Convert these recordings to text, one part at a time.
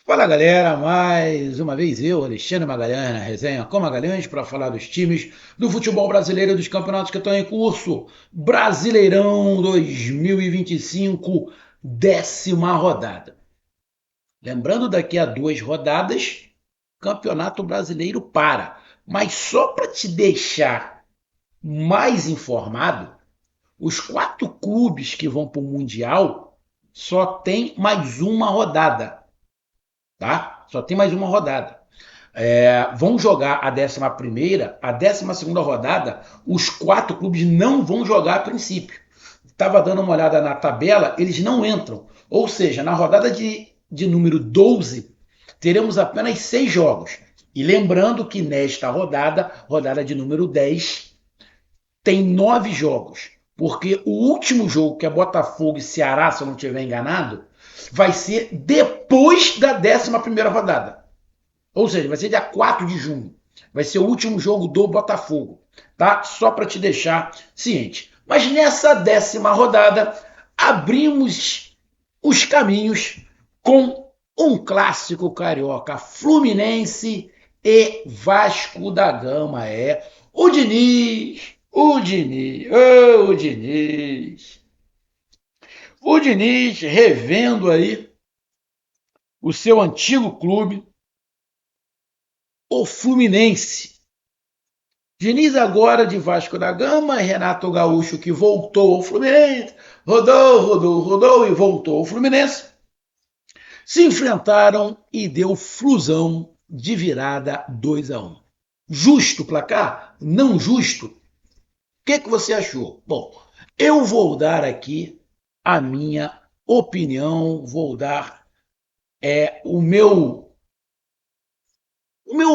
Fala galera, mais uma vez eu, Alexandre Magalhães, na resenha com Magalhães, para falar dos times do futebol brasileiro e dos campeonatos que estão em curso. Brasileirão 2025, décima rodada. Lembrando, daqui a duas rodadas, Campeonato Brasileiro para. Mas só para te deixar mais informado, os quatro clubes que vão para o Mundial só tem mais uma rodada, tá? Só tem mais uma rodada. Vão jogar a 11ª, a 12ª rodada, os quatro clubes não vão jogar a princípio. Estava dando uma olhada na tabela, eles não entram. Ou seja, na rodada de número 12, teremos apenas 6 jogos. E lembrando que nesta rodada, rodada de número 10, tem 9 jogos. Porque o último jogo, que é Botafogo e Ceará, se eu não estiver enganado, vai ser depois da 11ª rodada. Ou seja, vai ser dia 4 de junho. Vai ser o último jogo do Botafogo, tá? Só para te deixar ciente. Mas nessa 10ª rodada, abrimos os caminhos com um clássico carioca, Fluminense e Vasco da Gama. O Diniz, o Diniz. O Diniz revendo aí o seu antigo clube, o Fluminense. Diniz agora de Vasco da Gama, Renato Gaúcho que voltou ao Fluminense, rodou e voltou ao Fluminense, se enfrentaram e deu flusão de virada 2-1. Justo o placar? Não justo? O que você achou? Bom, eu vou dar aqui a minha opinião, vou dar o meu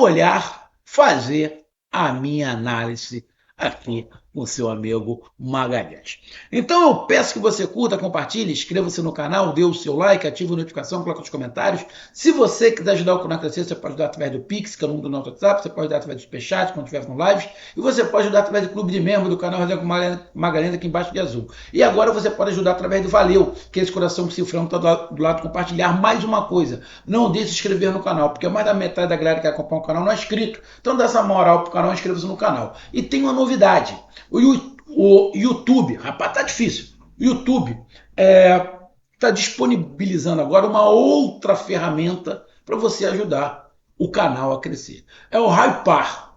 olhar, fazer a minha análise aqui com seu amigo Magalhães. Então eu peço que você curta, compartilhe, inscreva-se no canal, dê o seu like, ative a notificação, coloque nos comentários. Se você quiser ajudar o canal a crescer, você pode ajudar através do Pix, que é o número do nosso WhatsApp, você pode ajudar através do Superchat, quando estiver no live, e você pode ajudar através do clube de membro do canal Resenha com Magalhães, aqui embaixo de azul. E agora você pode ajudar através do Valeu, que é esse coração cifrão que está do lado de compartilhar. Mais uma coisa, não deixe de se inscrever no canal, porque mais da metade da galera que acompanha o canal não é inscrito. Então dá essa moral pro canal, inscreva-se no canal. E tem uma novidade, o YouTube, rapaz, tá difícil. O YouTube está disponibilizando agora uma outra ferramenta para você ajudar o canal a crescer. É o Hypar.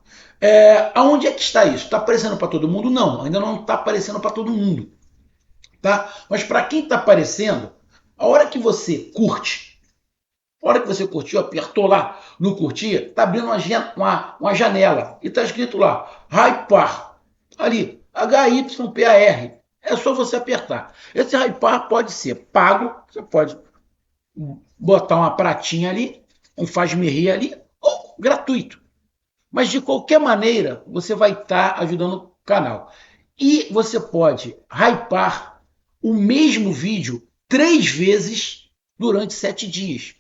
Aonde é que está isso? Está aparecendo para todo mundo? Não, ainda não está aparecendo para todo mundo. Tá? Mas para quem está aparecendo, a hora que você curte, a hora que você curtiu, apertou lá no curtir, está abrindo uma janela e está escrito lá, Hypar. Ali, HYPAR. É só você apertar. Esse Hypar pode ser pago, você pode botar uma pratinha ali, um faz-me-rir ali, ou gratuito. Mas de qualquer maneira, você vai estar ajudando o canal. E você pode hypar o mesmo vídeo 3 vezes durante 7 dias.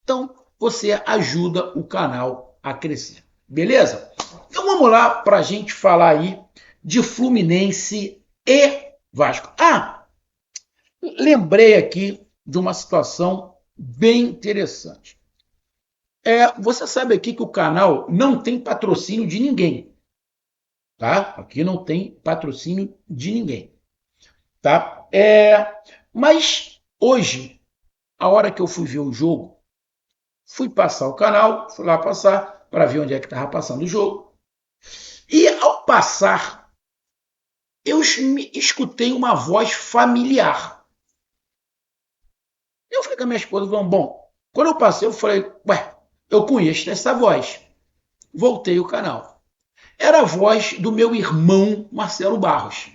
Então, você ajuda o canal a crescer. Beleza? Então vamos lá para a gente falar aí de Fluminense e Vasco. Lembrei aqui de uma situação bem interessante. Você sabe aqui que o canal não tem patrocínio de ninguém, tá? Aqui não tem patrocínio de ninguém, tá? Mas hoje, a hora que eu fui ver o jogo, fui passar o canal, fui lá passar para ver onde é que estava passando o jogo. E ao passar, eu escutei uma voz familiar. Eu falei com a minha esposa, bom, quando eu passei, eu falei, ué, eu conheço essa voz. Voltei o canal. Era a voz do meu irmão Marcelo Barros.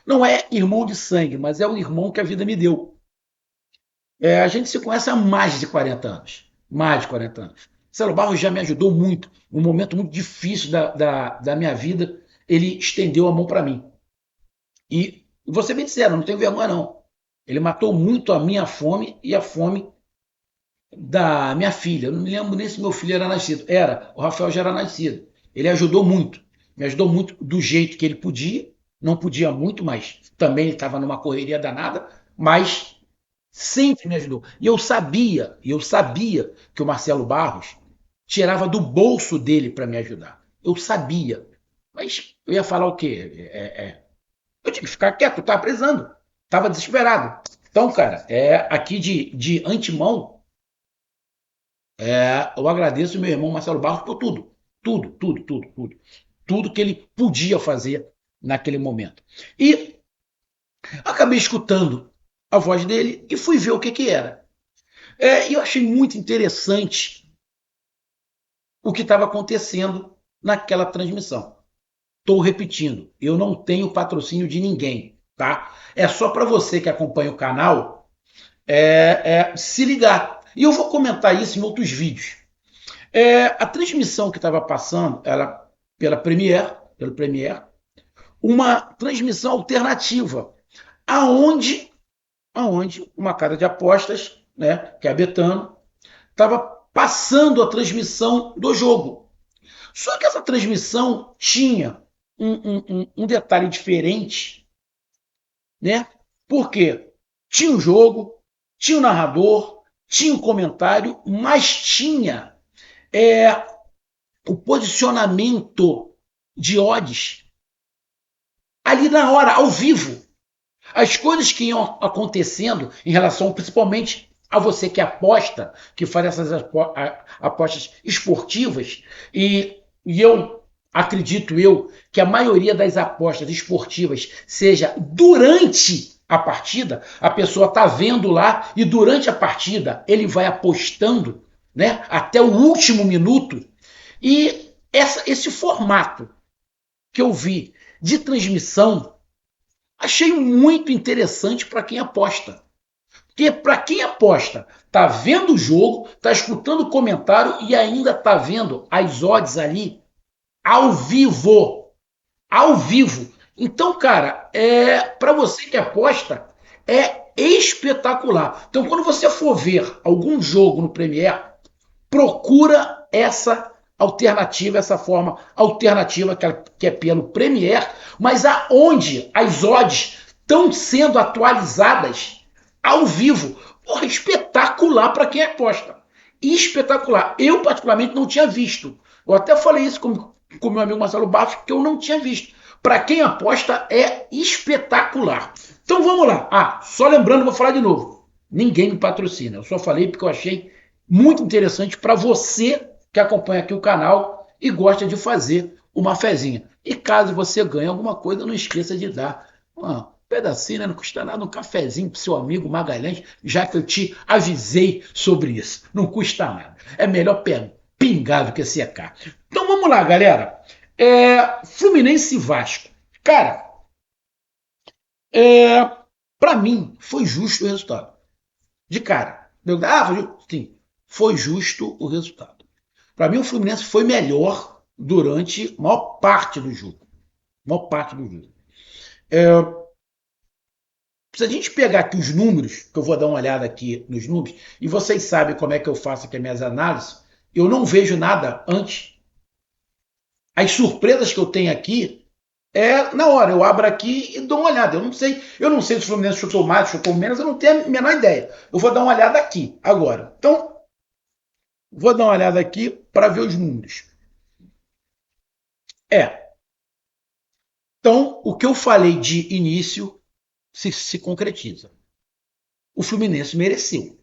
Não é irmão de sangue, mas é o irmão que a vida me deu. A gente se conhece há mais de 40 anos. Mais de 40 anos. Marcelo Barros já me ajudou muito. Num momento muito difícil da minha vida, ele estendeu a mão para mim. E você me disseram, não tenho vergonha não. Ele matou muito a minha fome e a fome da minha filha. Eu não me lembro nem se meu filho era nascido. O Rafael já era nascido. Ele ajudou muito. Me ajudou muito do jeito que ele podia. Não podia muito, mas também ele estava numa correria danada. Mas Sempre me ajudou. E eu sabia que o Marcelo Barros tirava do bolso dele para me ajudar. Eu sabia. Mas eu ia falar o quê? Eu tinha que ficar quieto, eu estava precisando. Estava desesperado. Então, cara, aqui de antemão, eu agradeço o meu irmão Marcelo Barros por tudo. Tudo, tudo, tudo, tudo. Tudo que ele podia fazer naquele momento. E acabei escutando a voz dele e fui ver o que, que era. E eu achei muito interessante o que estava acontecendo naquela transmissão. Estou repetindo, eu não tenho patrocínio de ninguém, tá? É só para você que acompanha o canal se ligar. E eu vou comentar isso em outros vídeos. A transmissão que estava passando era pelo Premiere, uma transmissão alternativa, aonde, aonde uma casa de apostas, né, que é a Betano, estava passando a transmissão do jogo. Só que essa transmissão tinha um detalhe diferente, né? Porque tinha o jogo, tinha o narrador, tinha o comentário, mas tinha é, o posicionamento de odds ali na hora, ao vivo. As coisas que iam acontecendo em relação, principalmente a você que aposta, que faz essas apostas esportivas, e eu acredito que a maioria das apostas esportivas seja durante a partida, a pessoa está vendo lá e durante a partida ele vai apostando, né, até o último minuto. E esse formato que eu vi de transmissão achei muito interessante para quem aposta. Porque para quem aposta, tá vendo o jogo, tá escutando o comentário e ainda tá vendo as odds ali ao vivo. Ao vivo. Então, cara, para você que aposta, é espetacular. Então, quando você for ver algum jogo no Premiere, procura essa alternativa, essa forma alternativa que é pelo Premiere, mas aonde as odds estão sendo atualizadas ao vivo. Porra, espetacular para quem aposta. Espetacular. Eu, particularmente, não tinha visto. Eu até falei isso com meu amigo Marcelo Barros, que eu não tinha visto. Para quem aposta, é espetacular. Então vamos lá. Só lembrando, vou falar de novo. Ninguém me patrocina. Eu só falei porque eu achei muito interessante para você que acompanha aqui o canal e gosta de fazer uma fezinha. E caso você ganhe alguma coisa, não esqueça de dar um pedacinho, né? Não custa nada, um cafezinho pro seu amigo Magalhães, já que eu te avisei sobre isso. Não custa nada. É melhor pingar do que secar. Então vamos lá, galera. Fluminense e Vasco. Cara, para mim foi justo o resultado. De cara. Foi justo? Sim, foi justo o resultado. Para mim, o Fluminense foi melhor durante a maior parte do jogo. Maior parte do jogo. Se a gente pegar aqui os números, que eu vou dar uma olhada aqui nos números, e vocês sabem como é que eu faço aqui as minhas análises, eu não vejo nada antes. As surpresas que eu tenho aqui na hora. Eu abro aqui e dou uma olhada. Eu não sei se o Fluminense chutou mais, chutou menos, eu não tenho a menor ideia. Eu vou dar uma olhada aqui agora. Então, vou dar uma olhada aqui para ver os números. Então, o que eu falei de início se concretiza. O Fluminense mereceu.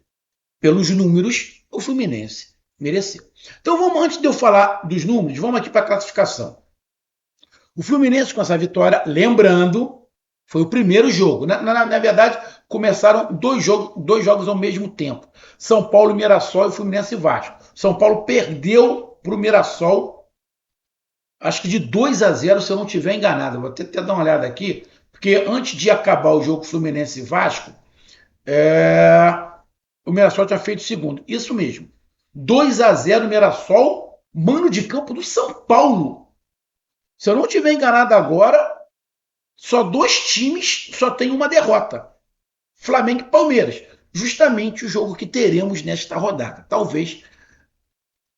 Pelos números, o Fluminense mereceu. Então, antes de eu falar dos números, vamos aqui para a classificação. O Fluminense com essa vitória, lembrando, foi o primeiro jogo. Na verdade, começaram dois jogos ao mesmo tempo. São Paulo, Mirassol e Fluminense e Vasco. São Paulo perdeu para o Mirassol, acho que de 2-0, se eu não estiver enganado. Vou até dar uma olhada aqui, porque antes de acabar o jogo Fluminense e Vasco, o Mirassol tinha feito segundo. Isso mesmo. 2-0 Mirassol, mano de campo do São Paulo. Se eu não estiver enganado agora, só dois times só tem uma derrota. Flamengo e Palmeiras. Justamente o jogo que teremos nesta rodada. Talvez,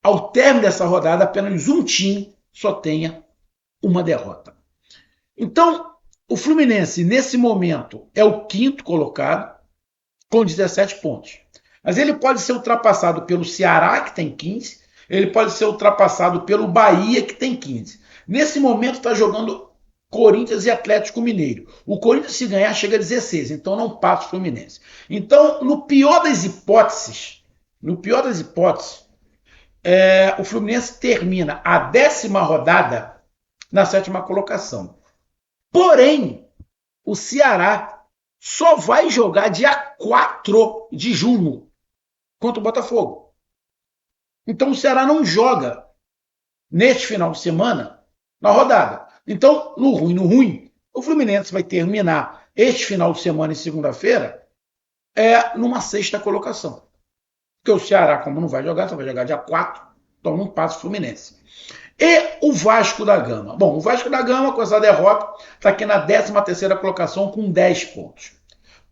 ao término dessa rodada, apenas um time só tenha uma derrota. Então, o Fluminense, nesse momento, é o quinto colocado. com 17 pontos. Mas ele pode ser ultrapassado pelo Ceará, que tem 15, ele pode ser ultrapassado pelo Bahia, que tem 15. Nesse momento está jogando Corinthians e Atlético Mineiro. O Corinthians, se ganhar, chega a 16, então não passa o Fluminense. Então, no pior das hipóteses, o Fluminense termina a 10ª rodada na 7ª colocação. Porém, o Ceará só vai jogar dia 4 de junho contra o Botafogo. Então o Ceará não joga neste final de semana na rodada. Então, no ruim, o Fluminense vai terminar este final de semana e segunda-feira numa 6ª colocação. Porque o Ceará, como não vai jogar, só vai jogar dia 4, então não passa o Fluminense. E o Vasco da Gama? Bom, o Vasco da Gama, com essa derrota, está aqui na 13ª colocação com 10 pontos.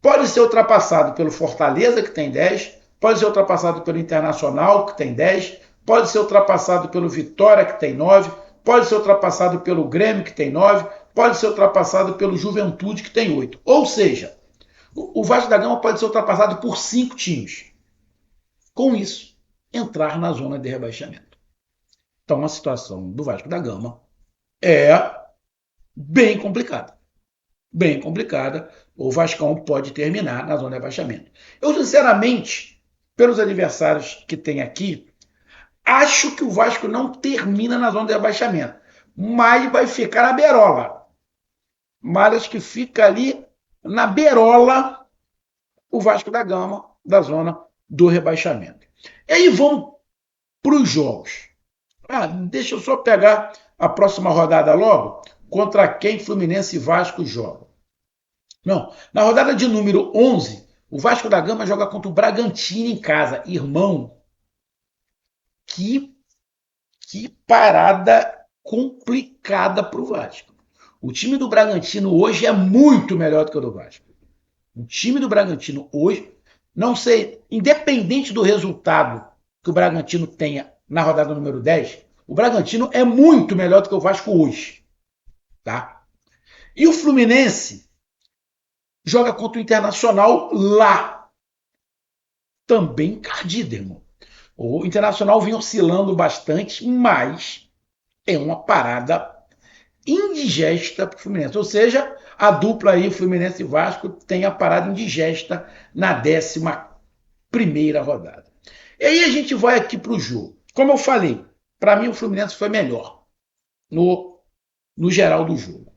Pode ser ultrapassado pelo Fortaleza, que tem 10, pode ser ultrapassado pelo Internacional, que tem 10, pode ser ultrapassado pelo Vitória, que tem 9, pode ser ultrapassado pelo Grêmio, que tem 9, pode ser ultrapassado pelo Juventude, que tem 8. Ou seja, o Vasco da Gama pode ser ultrapassado por 5 times. Com isso, entrar na zona de rebaixamento. Então, a situação do Vasco da Gama é bem complicada. Bem complicada. O Vascão pode terminar na zona de rebaixamento. Eu, sinceramente, pelos adversários que tem aqui, acho que o Vasco não termina na zona de rebaixamento, mas vai ficar na beirola. Mas acho que fica ali na beirola o Vasco da Gama da zona do rebaixamento. E aí vamos para os jogos. Deixa eu só pegar a próxima rodada logo, contra quem Fluminense e Vasco jogam. Não, na rodada de número 11, o Vasco da Gama joga contra o Bragantino em casa. Irmão, que parada complicada para o Vasco. O time do Bragantino hoje é muito melhor do que o do Vasco. O time do Bragantino hoje, não sei, independente do resultado que o Bragantino tenha na rodada número 10, o Bragantino é muito melhor do que o Vasco hoje. Tá? E o Fluminense joga contra o Internacional lá. Também encardido, irmão. O Internacional vem oscilando bastante, mas é uma parada indigesta para o Fluminense. Ou seja, a dupla aí, Fluminense e Vasco, tem a parada indigesta na 11ª rodada. E aí a gente vai aqui para o jogo. Como eu falei, para mim o Fluminense foi melhor no geral do jogo.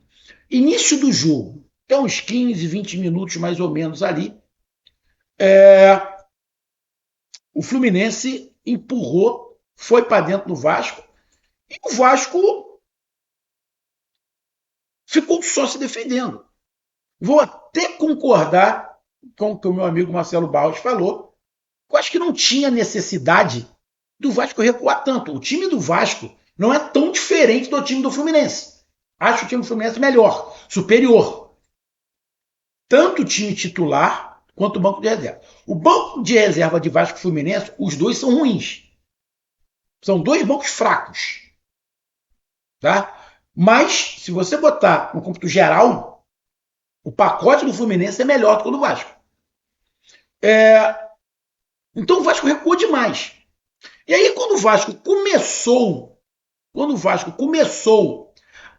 Início do jogo, tem uns 15, 20 minutos mais ou menos ali, o Fluminense empurrou, foi para dentro do Vasco, e o Vasco ficou só se defendendo. Vou até concordar com o que o meu amigo Marcelo Barros falou. Eu acho que não tinha necessidade do Vasco recuar tanto. O time do Vasco não é tão diferente do time do Fluminense. Acho o time do Fluminense melhor, superior. Tanto o time titular quanto o banco de reserva. O banco de reserva de Vasco e Fluminense, os dois são ruins. São dois bancos fracos. Tá? Mas, se você botar no cômputo geral, o pacote do Fluminense é melhor do que o do Vasco. Então o Vasco recuou demais. E aí, quando o Vasco começou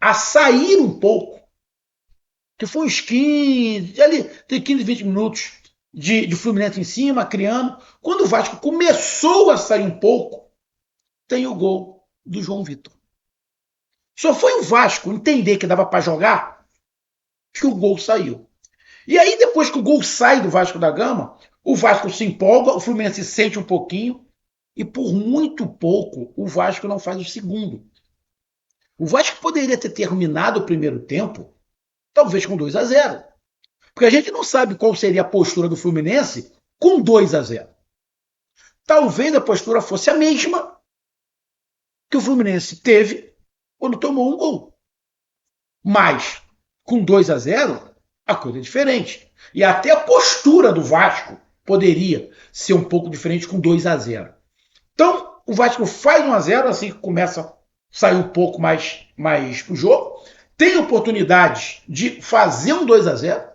a sair um pouco, que foi uns 15, ali, tem 15, 20 minutos de Fluminense em cima, criando. Quando o Vasco começou a sair um pouco, tem o gol do João Vitor. Só foi o Vasco entender que dava para jogar que o gol saiu. E aí, depois que o gol sai do Vasco da Gama, o Vasco se empolga, o Fluminense sente um pouquinho, e por muito pouco o Vasco não faz o segundo. O Vasco poderia ter terminado o primeiro tempo, talvez com 2-0. Porque a gente não sabe qual seria a postura do Fluminense com 2-0. Talvez a postura fosse a mesma que o Fluminense teve quando tomou um gol. Mas, com 2-0, a coisa é diferente. E até a postura do Vasco poderia ser um pouco diferente com 2-0. Então, o Vasco faz 1-0, assim que começa a sair um pouco mais pro jogo. Tem oportunidade de fazer um 2-0,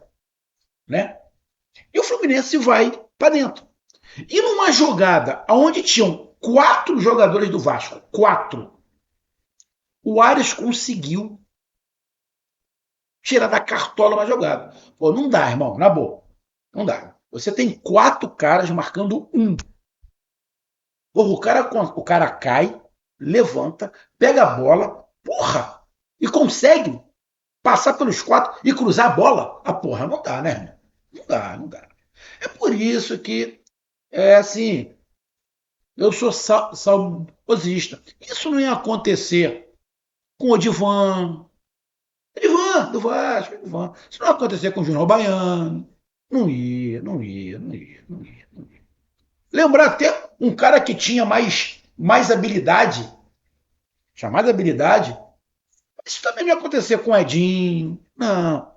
né? E o Fluminense vai para dentro. E numa jogada onde tinham 4 jogadores do Vasco, 4, o Arias conseguiu tirar da cartola uma jogada. Pô, não dá, irmão, na boa. Não dá. Você tem 4 caras marcando um. Porra, o cara cai, levanta, pega a bola, porra, e consegue passar pelos 4 e cruzar a bola. A porra, não dá, né, irmão? Não dá, não dá. É por isso que, assim, eu sou saudosista. Isso não ia acontecer com o Divan do Vasco, Divan. Isso não ia acontecer com o Júnior Baiano. Não ia, não ia, não ia, não ia. Não ia. Lembrar até um cara que tinha mais habilidade, tinha mais habilidade. Isso também não ia acontecer com o Edinho. Não.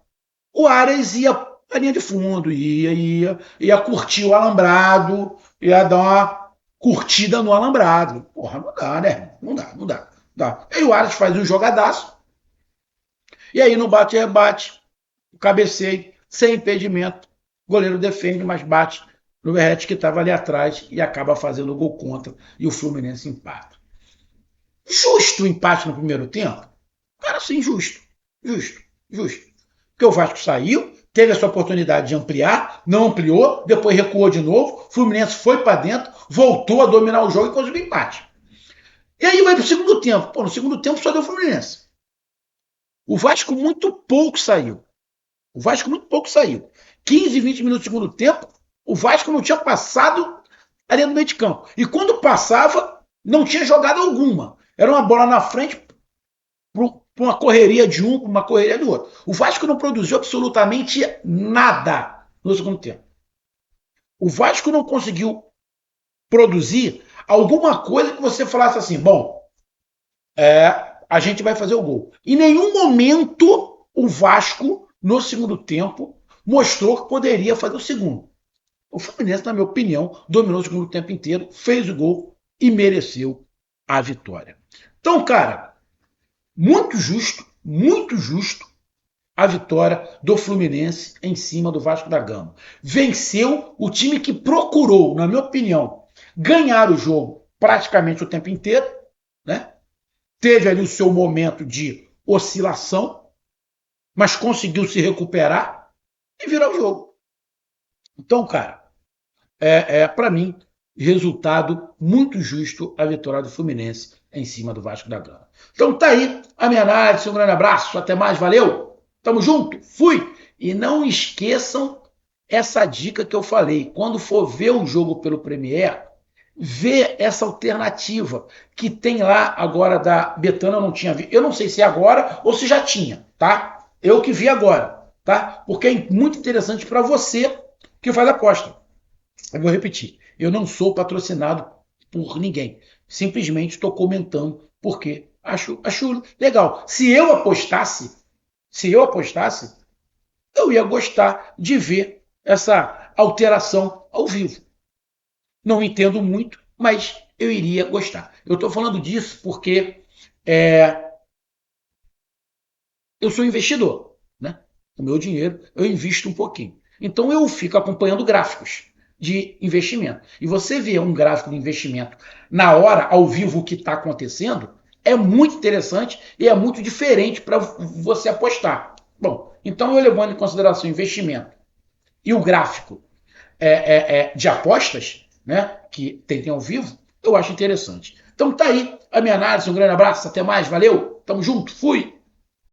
O Ares ia a linha de fundo, ia curtir o alambrado, ia dar uma curtida no alambrado. Porra, não dá, né? Não dá, não dá. Dá. Aí o Ares faz um jogadaço, e aí no bate-rebate, o cabeceio, sem impedimento, o goleiro defende, mas bate no Verrete que estava ali atrás e acaba fazendo o gol contra, e o Fluminense empata. Justo o empate no primeiro tempo? Cara, sim, justo. Justo, justo. Porque o Vasco saiu, teve essa oportunidade de ampliar, não ampliou, depois recuou de novo, o Fluminense foi para dentro, voltou a dominar o jogo e conseguiu empate. E aí vai para o segundo tempo. Pô, no segundo tempo só deu o Fluminense. O Vasco muito pouco saiu. O Vasco muito pouco saiu. 15, 20 minutos do segundo tempo, o Vasco não tinha passado ali no meio de campo. E quando passava, não tinha jogada alguma. Era uma bola na frente para uma correria de um, para uma correria do outro. O Vasco não produziu absolutamente nada no segundo tempo. O Vasco não conseguiu produzir alguma coisa que você falasse assim, bom, a gente vai fazer o gol. Em nenhum momento o Vasco, no segundo tempo, mostrou que poderia fazer o segundo. O Fluminense, na minha opinião, dominou o segundo tempo inteiro, fez o gol e mereceu a vitória. Então, cara, muito justo a vitória do Fluminense em cima do Vasco da Gama. Venceu o time que procurou, na minha opinião, ganhar o jogo praticamente o tempo inteiro, né? Teve ali o seu momento de oscilação, mas conseguiu se recuperar e virar o jogo. Então, cara, para mim, resultado muito justo a vitória do Fluminense em cima do Vasco da Gama. Então tá aí a minha análise, um grande abraço, até mais, valeu, tamo junto, fui! E não esqueçam essa dica que eu falei, quando for ver o jogo pelo Premiere, vê essa alternativa que tem lá agora da Betano, eu não tinha visto, eu não sei se é agora ou se já tinha, tá? Eu que vi agora, tá? Porque é muito interessante para você que faz aposta. Eu vou repetir, eu não sou patrocinado por ninguém, simplesmente estou comentando porque acho legal. Se eu apostasse, eu ia gostar de ver essa alteração ao vivo. Não entendo muito, mas eu iria gostar. Eu estou falando disso porque eu sou investidor, né? O meu dinheiro eu invisto um pouquinho. Então eu fico acompanhando gráficos de investimento. E você vê um gráfico de investimento na hora, ao vivo, o que está acontecendo, é muito interessante e é muito diferente para você apostar. Bom, então eu levando em consideração o investimento e o gráfico de apostas, né, que tem ao vivo, eu acho interessante. Então tá aí a minha análise, um grande abraço, até mais, valeu, tamo junto, fui!